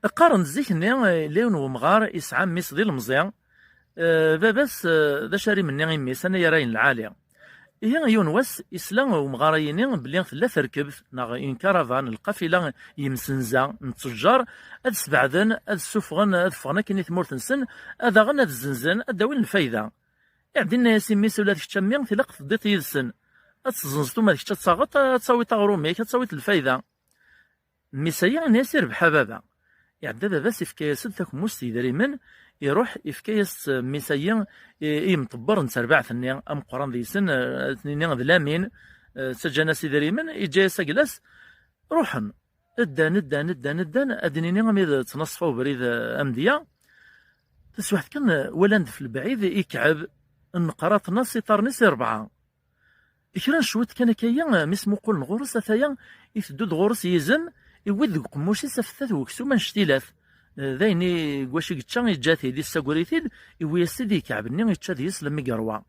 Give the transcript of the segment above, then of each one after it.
قارن الزيك-ني ليون ومغار يسعى ميس ديال المزيان. باباس ذا شاري مني ميس انا يراين العاليه. هي يونوس إسلام ومغاريين بلي لا تركب ناغ إن كارافان القافلة يمسنزا نتجار هاد سبعدن هاد السفغن هاد فغنا كيني ثمورت نسن هذا غن هاد الزنزان هاد داوين الفايدة. يعدينا يا سيمي سولا ديك التشامية تلاق تديت يدسن هاد تزنزتو ما ديك تصاغط تصاوي تغروميك تصاوي الفايدة. الميسايا ناس يربح بابا يعدى بابا سيفكاياس تاك موستي دريمن يروح يفكايس ميسايا مطبر نتربع ثني ام قران ذي سن ثنين ذلامين سجانا سيدي ريمن يجي سجلس روحن ندان ادنيني غامي تنصفوا بريد امديه بس واحد كان ولند في البعيد يكعب النقرات ناس يطرنيس 4 إكران شوت كان كيا ميسمو قول نغورس ثايا يثدود غورس يزم يود قموشي سفتات وكسو من شتيلاث ذايني كواشي كتشان يجاتي دي الساكوريتيد يويسيدي كعبني يتشاد يسلم يقروا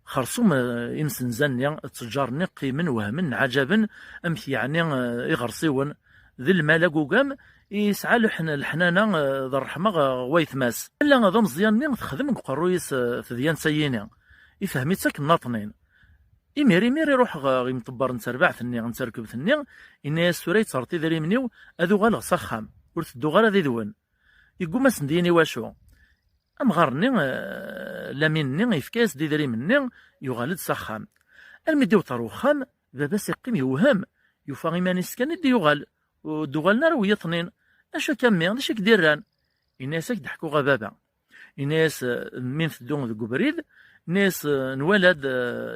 خرصوم إنسنزاني تجارني قيمن وهمن عجبا أمثي يعني يغرسيون ذي الملك وقام يسعى الحنانة ذا الرحمة ويثماس إلا ذا مزيان تخدم قرويس في ديان سييني يفهميتك الناطنين ميري يروح يمطبر نتربع ثني نتركب ثني إني سوري تصرتي ذري منيو أذو غالا صخام ورتدو غالا ذي ذون يقول ما سنديني واشو أم غارني لاميني يفكاس دي ذري مني يغالد صخام المديو طروخام باباس يقيم يوهم يوفا غيماني سكان دي يغال ودوغالنا رو يطنين أشا كامي اش كديران الناس ضحكوا غبابا الناس من ثدون ذو بريد ناس نولد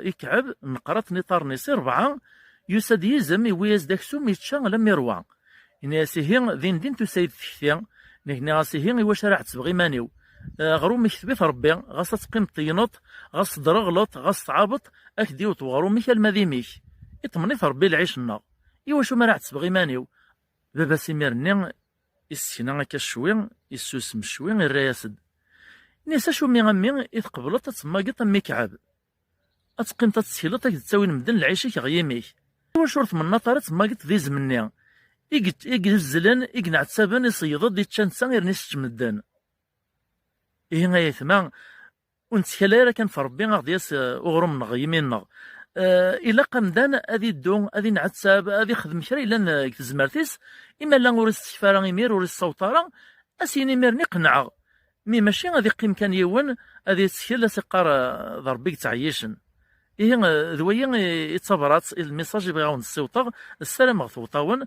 يكعب نقرات نطار نيس 4 يسد يزم يويز داكسوم يتشان لم يروى الناس هي دين تسيد تحتيا نكنا سيهين واش راه تبغي مانيو غروم يكتبيت ربي غاص تقيم طينط غاص درغلط غاص تعابط اكديو تغرو ميك المذيميك يطمني ربي العيشنا ايوا ما راه تبغي مانيو بابا سيميرني السينا كشوي يسوسم شوي الرياسد نيسا شو مي غمي يتقبلت تسماقط مي كعب اتقيم تتسهيلط تساوي مدن العيشيك غيميك واش شرط من نطرت تسماقط ذي زمنيا يقزلن يقنع تسابن يصيض دي تشانسا غير نيس تمدن إيه غاية ثما ونتكلا كان فربي غادي ياس أغرم نغ يمين إلا قمدان أذي الدون أذي نعتساب أذي خدم كرا إلا كتزمرتيس إما لا غوريس تكفارا يمير وريس صوتارا أسيني مير نقنع مي ماشي غادي يقيم كان يون أذي تسكيل سيقار ضربيك تعيشن إيه ذويا يتصبرات الميساج يبغيون السوطة السلام غثوطاون